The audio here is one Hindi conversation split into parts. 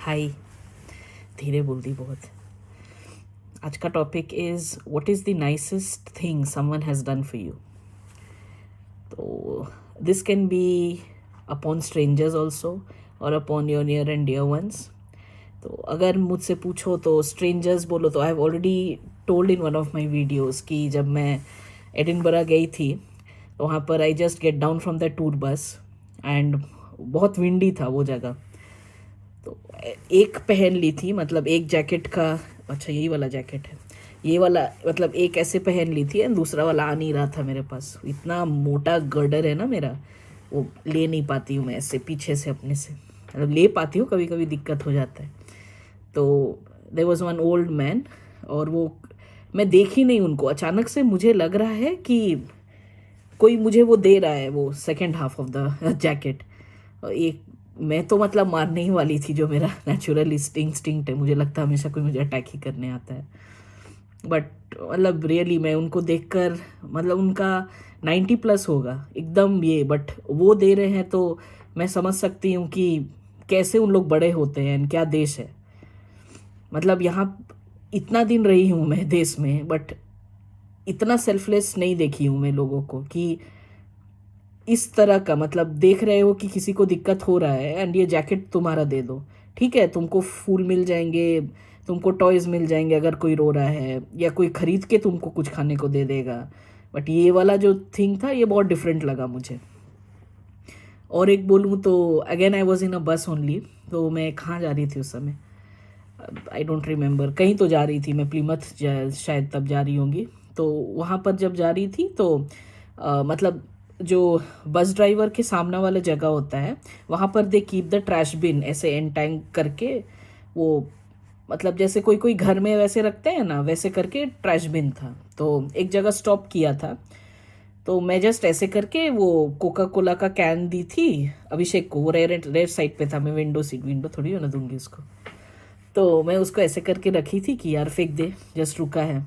हाय। धीरे बोलती बहुत। आज का topic is what is the nicest thing someone has done for you. तो this can be upon strangers also और upon your near and dear ones. तो अगर मुझसे पूछो तो स्ट्रेंजर्स बोलो तो I have already told in one of my videos कि जब मैं एडिनबरा गई थी तो वहाँ पर I just get down from the tour bus and बहुत विंडी था वो जगह। तो एक पहन ली थी, मतलब एक जैकेट का, अच्छा यही वाला जैकेट है, ये वाला, मतलब एक ऐसे पहन ली थी एंड दूसरा वाला आ नहीं रहा था मेरे पास। इतना मोटा गर्डर है ना मेरा, वो ले नहीं पाती हूँ मैं ऐसे पीछे से अपने से, मतलब ले पाती हूँ, कभी कभी दिक्कत हो जाता है। तो there was one old man और वो, मैं देखी नहीं उनको, अचानक से मुझे लग रहा है कि कोई मुझे वो दे रहा है, वो second half of the jacket. एक, मैं तो मतलब मारने ही वाली थी, जो मेरा नेचुरल इंस्टिंक्ट है, मुझे लगता है हमेशा कोई मुझे अटैक ही करने आता है। बट मतलब रियली मैं उनको देखकर, मतलब उनका 90 प्लस होगा एकदम ये, बट वो दे रहे हैं तो मैं समझ सकती हूँ कि कैसे उन लोग बड़े होते हैं, क्या देश है। मतलब यहाँ इतना दिन रही हूँ मैं देश में, बट इतना सेल्फलेस नहीं देखी हूँ मैं लोगों को कि इस तरह का, मतलब देख रहे हो कि किसी को दिक्कत हो रहा है एंड ये जैकेट तुम्हारा दे दो, ठीक है, तुमको फूल मिल जाएंगे, तुमको टॉयज मिल जाएंगे अगर कोई रो रहा है, या कोई खरीद के तुमको कुछ खाने को दे देगा। बट ये वाला जो थिंग था ये बहुत डिफरेंट लगा मुझे। और एक बोलूँ तो अगेन आई वॉज इन अ बस ओनली। तो मैं कहाँ जा रही थी उस समय, आई डोंट रिमेम्बर, कहीं तो जा रही थी मैं, प्लीमथ शायद तब जा रही होंगी। तो वहाँ पर जब जा रही थी तो मतलब जो बस ड्राइवर के सामने वाला जगह होता है वहाँ पर दे कीप द ट्रैश बिन ऐसे एंड टैंक करके, वो मतलब जैसे कोई कोई घर में वैसे रखते हैं ना, वैसे करके ट्रैश बिन था। तो एक जगह स्टॉप किया था, तो मैं जस्ट ऐसे करके वो कोका कोला का कैन दी थी अभिषेक को, वो रेयर रेयर साइड पे था, मैं विंडो सीट, विंडो थोड़ी होना दूंगी उसको। तो मैं उसको ऐसे करके रखी थी कि यार फेंक दे, जस्ट रुका है,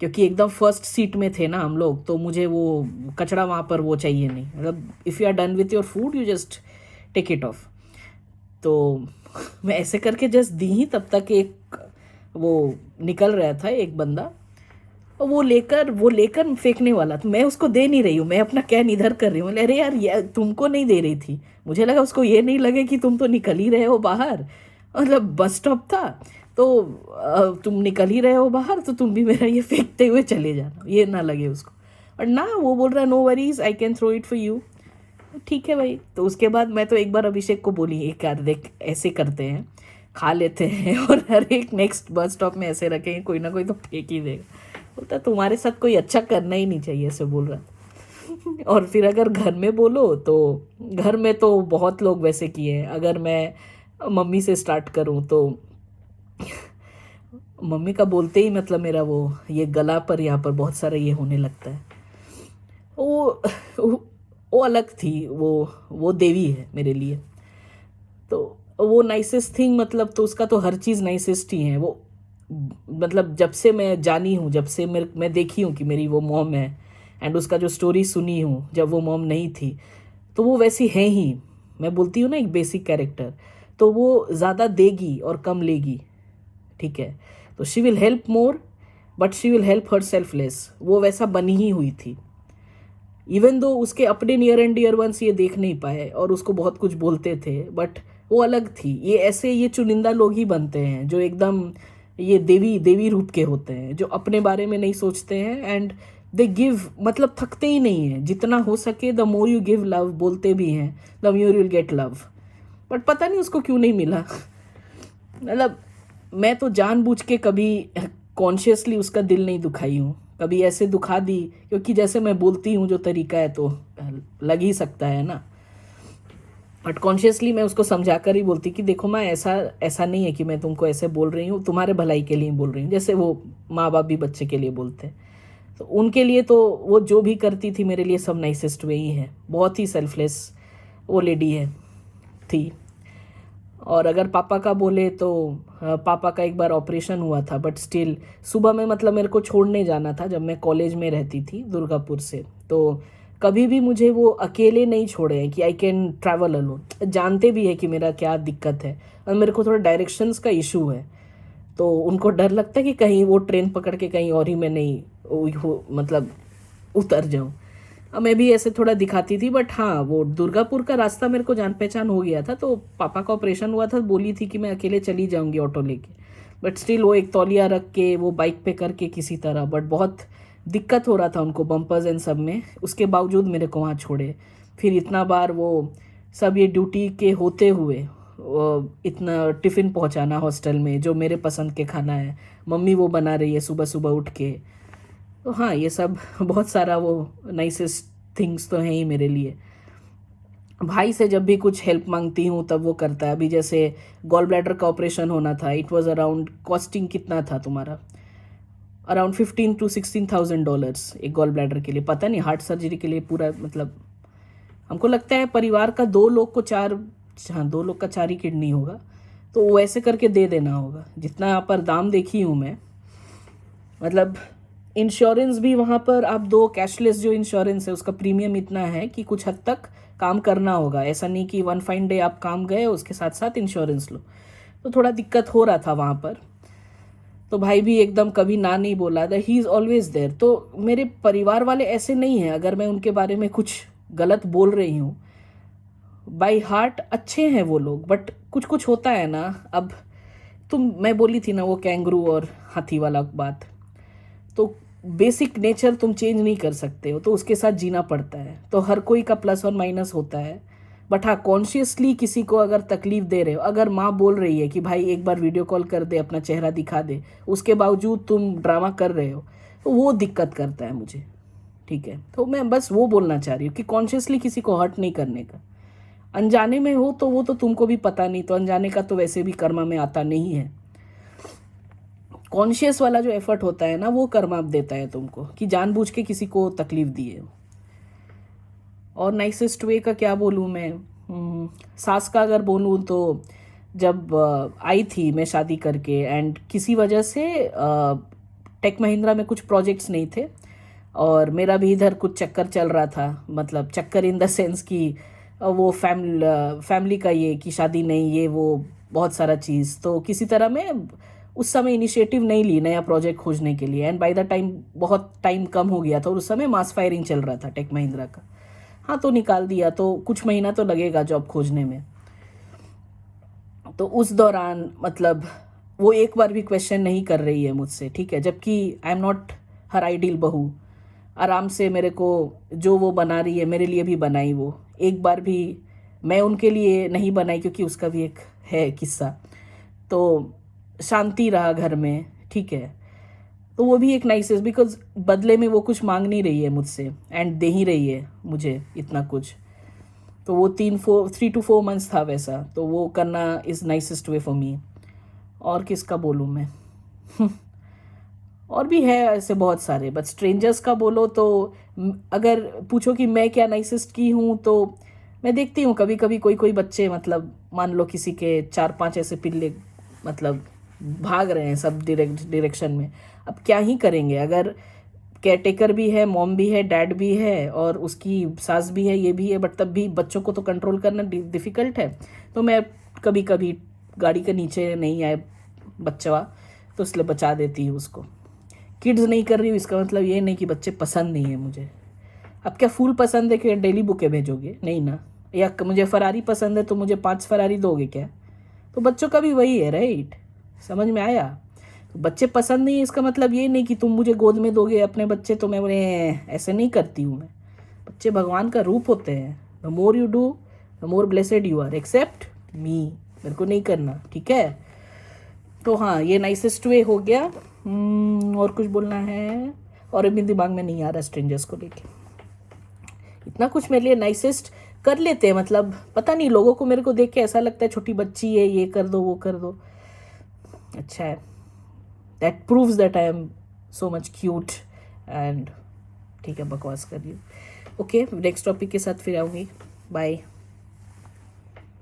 क्योंकि एकदम फर्स्ट सीट में थे ना हम लोग, तो मुझे वो कचरा वहाँ पर वो चाहिए नहीं, मतलब if you are done with your food you just take it off. तो मैं ऐसे करके जस्ट दी ही, तब तक एक वो निकल रहा था एक बंदा, और वो लेकर फेंकने वाला, तो मैं उसको दे नहीं रही हूँ, मैं अपना कैन इधर कर रही हूँ। अरे यार ये तुमको नहीं दे रही थी, मुझे लगा उसको ये नहीं लगे कि तुम तो निकल ही रहे हो बाहर, मतलब बस स्टॉप था तो तुम निकल ही रहे हो बाहर, तो तुम भी मेरा ये फेंकते हुए चले जाना, ये ना लगे उसको। और ना वो बोल रहा है no worries I can throw it for you. ठीक है भाई। तो उसके बाद मैं तो एक बार अभिषेक को बोली, एक यार देख ऐसे करते हैं, खा लेते हैं और हर एक नेक्स्ट बस स्टॉप में ऐसे रखेंगे, कोई ना कोई तो फेंक ही देगा। बोलता तुम्हारे साथ कोई अच्छा करना ही नहीं चाहिए, ऐसे बोल रहा। और फिर अगर घर में बोलो तो घर में तो बहुत लोग वैसे किए हैं। अगर मैं मम्मी से स्टार्ट करूं तो मम्मी का बोलते ही मतलब मेरा वो ये गला पर यहाँ पर बहुत सारा ये होने लगता है। वो वो अलग थी, वो देवी है मेरे लिए। तो वो नाइसेस्ट थिंग, मतलब तो उसका तो हर चीज़ नाइसेस्ट ही है वो। मतलब जब से मैं जानी हूँ, जब से मैं देखी हूँ कि मेरी वो मॉम है एंड उसका जो स्टोरी सुनी हूँ जब वो मॉम नहीं थी, तो वो वैसी है ही। मैं बोलती हूँ ना एक बेसिक कैरेक्टर, तो वो ज़्यादा देगी और कम लेगी, ठीक है। तो she will help more but she will help her self less, वो वैसा बनी ही हुई थी। इवन दो उसके अपने नियर एंड डियर वंस ये देख नहीं पाए और उसको बहुत कुछ बोलते थे, बट वो अलग थी। ये ऐसे ये चुनिंदा लोग ही बनते हैं जो एकदम ये देवी देवी रूप के होते हैं, जो अपने बारे में नहीं सोचते हैं एंड दे गिव, मतलब थकते ही नहीं है, जितना हो सके the more you give love, बोलते भी हैं the more you get love. But पता नहीं उसको क्यों नहीं मिला। मतलब मैं तो जानबूझ के कभी कॉन्शियसली उसका दिल नहीं दुखाई हूँ, कभी ऐसे दुखा दी, क्योंकि जैसे मैं बोलती हूँ जो तरीका है तो लग ही सकता है ना। बट कॉन्शियसली मैं उसको समझा कर ही बोलती कि देखो मैं ऐसा ऐसा नहीं है कि मैं तुमको ऐसे बोल रही हूँ, तुम्हारे भलाई के लिए बोल रही हूँ, जैसे वो माँ बाप भी बच्चे के लिए बोलते हैं। तो उनके लिए तो वो जो भी करती थी मेरे लिए सब नाइसेस्ट वे ही है, बहुत ही सेल्फलेस वो लेडी है थी। और अगर पापा का बोले तो पापा का एक बार ऑपरेशन हुआ था, बट स्टिल सुबह में मतलब मेरे को छोड़ने जाना था जब मैं कॉलेज में रहती थी दुर्गापुर से, तो कभी भी मुझे वो अकेले नहीं छोड़े हैं कि आई कैन ट्रैवल अलोन। जानते भी है कि मेरा क्या दिक्कत है और मेरे को थोड़ा डायरेक्शंस का इशू है, तो उनको डर लगता है कि कहीं वो ट्रेन पकड़ के कहीं और ही मैं नहीं मतलब उतर जाऊं। अब मैं भी ऐसे थोड़ा दिखाती थी, बट हाँ वो दुर्गापुर का रास्ता मेरे को जान पहचान हो गया था, तो पापा का ऑपरेशन हुआ था, बोली थी कि मैं अकेले चली जाऊंगी ऑटो लेके, बट स्टिल वो एक तौलिया रख के वो बाइक पे करके किसी तरह, बट बहुत दिक्कत हो रहा था उनको बम्पर्स एंड सब में, उसके बावजूद मेरे को वहाँ छोड़े। फिर इतना बार वो सब ये ड्यूटी के होते हुए इतना टिफ़िन पहुँचाना हॉस्टल में जो मेरे पसंद के खाना है, मम्मी वो बना रही है सुबह सुबह उठ के। तो हाँ ये सब बहुत सारा वो नाइसेस्ट थिंग्स तो हैं ही मेरे लिए। भाई से जब भी कुछ हेल्प मांगती हूँ तब वो करता है। अभी जैसे गॉल ब्लैडर का ऑपरेशन होना था, इट वाज अराउंड, कॉस्टिंग कितना था तुम्हारा, अराउंड $15,000 to $16,000 एक गॉल ब्लैडर के लिए। पता नहीं हार्ट सर्जरी के लिए पूरा, मतलब हमको लगता है परिवार का 2 लोग को 4, हाँ 2 लोग का 4 ही किडनी होगा, तो वो ऐसे करके दे देना होगा। जितना यहाँ पर दाम देखी हूँ मैं, मतलब इंश्योरेंस भी वहाँ पर आप दो, कैशलेस जो इंश्योरेंस है उसका प्रीमियम इतना है कि कुछ हद तक काम करना होगा। ऐसा नहीं कि वन फाइन डे आप काम गए उसके साथ साथ इंश्योरेंस लो। तो थोड़ा दिक्कत हो रहा था वहाँ पर, तो भाई भी एकदम कभी ना नहीं बोला था, ही इज़ ऑलवेज देयर। तो मेरे परिवार वाले ऐसे नहीं हैं, अगर मैं उनके बारे में कुछ गलत बोल रही हूँ, बाई हार्ट अच्छे हैं वो लोग, बट कुछ कुछ होता है ना। अब मैं बोली थी ना वो कैंगरू और हाथी वाला बात, तो बेसिक नेचर तुम चेंज नहीं कर सकते हो, तो उसके साथ जीना पड़ता है। तो हर कोई का प्लस और माइनस होता है, बट हाँ कॉन्शियसली किसी को अगर तकलीफ दे रहे हो, अगर माँ बोल रही है कि भाई एक बार वीडियो कॉल कर दे, अपना चेहरा दिखा दे, उसके बावजूद तुम ड्रामा कर रहे हो, तो वो दिक्कत करता है मुझे। ठीक है, तो मैं बस वो बोलना चाह रही हूँ कि कॉन्शियसली किसी को हर्ट नहीं करने का। अनजाने में हो तो वो तो तुमको भी पता नहीं, तो अनजाने का तो वैसे भी कर्मा में आता नहीं है। कॉन्शियस वाला जो एफर्ट होता है ना, वो कर्मा देता है तुमको, कि जानबूझ के किसी को तकलीफ दिए हो। और नाइसेस्ट वे का क्या बोलूँ मैं, सास का अगर बोलूँ तो जब आई थी मैं शादी करके, एंड किसी वजह से टेक महिंद्रा में कुछ प्रोजेक्ट्स नहीं थे, और मेरा भी इधर कुछ चक्कर चल रहा था, मतलब चक्कर इन द सेंस कि वो फैमिली का ये कि शादी नहीं, ये वो बहुत सारा चीज़, तो किसी तरह मैं उस समय इनिशिएटिव नहीं ली नया प्रोजेक्ट खोजने के लिए। एंड बाय द टाइम बहुत टाइम कम हो गया था, और उस समय मास फायरिंग चल रहा था टेक महिंद्रा का। हाँ तो निकाल दिया, तो कुछ महीना तो लगेगा जॉब खोजने में। तो उस दौरान मतलब वो एक बार भी क्वेश्चन नहीं कर रही है मुझसे, ठीक है, जबकि I am not her ideal बहू। आराम से मेरे को जो वो बना रही है मेरे लिए भी बनाई, वो एक बार भी मैं उनके लिए नहीं बनाई, क्योंकि उसका भी एक है किस्सा। तो शांति रहा घर में, ठीक है। तो वो भी एक नाइसेस, बिकॉज बदले में वो कुछ मांग नहीं रही है मुझसे, एंड दे ही रही है मुझे इतना कुछ। तो वो 3 to 4 months था वैसा, तो वो करना is nicest way for me. और किसका बोलूँ मैं और भी है ऐसे बहुत सारे, बट स्ट्रेंजर्स का बोलो तो अगर पूछो कि मैं क्या नाइसेस्ट की हूँ, तो मैं देखती हूँ कभी कभी कोई कोई बच्चे, मतलब मान लो किसी के 4-5 ऐसे पिल्ले मतलब भाग रहे हैं सब डायरेक्शन में। अब क्या ही करेंगे, अगर केयरटेकर भी है, मॉम भी है, डैड भी है, और उसकी सास भी है, ये भी है, बट तब भी बच्चों को तो कंट्रोल करना डिफ़िकल्ट है। तो मैं कभी कभी गाड़ी के नीचे नहीं आए बच्चा, तो इसलिए बचा देती हूँ उसको। किड्स नहीं कर रही हूँ इसका मतलब ये नहीं कि बच्चे पसंद नहीं है मुझे। अब क्या फूल पसंद है कि डेली बुके भेजोगे, नहीं ना। या मुझे फरारी पसंद है तो मुझे 5 फरारी दोगे क्या? तो बच्चों का भी वही है, राइट? समझ में आया? तो बच्चे पसंद नहीं है इसका मतलब ये नहीं कि तुम मुझे गोद में दोगे अपने बच्चे, तो मैं उन्हें ऐसे नहीं करती हूँ मैं। बच्चे भगवान का रूप होते हैं। The more you do the more blessed you are, except me. मेरे को नहीं करना, ठीक है। तो हाँ ये नाइसेस्ट वे हो गया। और कुछ बोलना है, और अभी दिमाग में नहीं आ रहा स्ट्रेंजर्स को लेके। इतना कुछ मेरे लिए नाइसेस्ट कर लेते हैं, मतलब पता नहीं लोगों को मेरे को देख के ऐसा लगता है छोटी बच्ची है, ये कर दो वो कर दो। अच्छा है, that proves that I am so much cute and ठीक है, बकवास कर रही हूँ। ओके, नेक्स्ट टॉपिक के साथ फिर आऊँगी। बाय।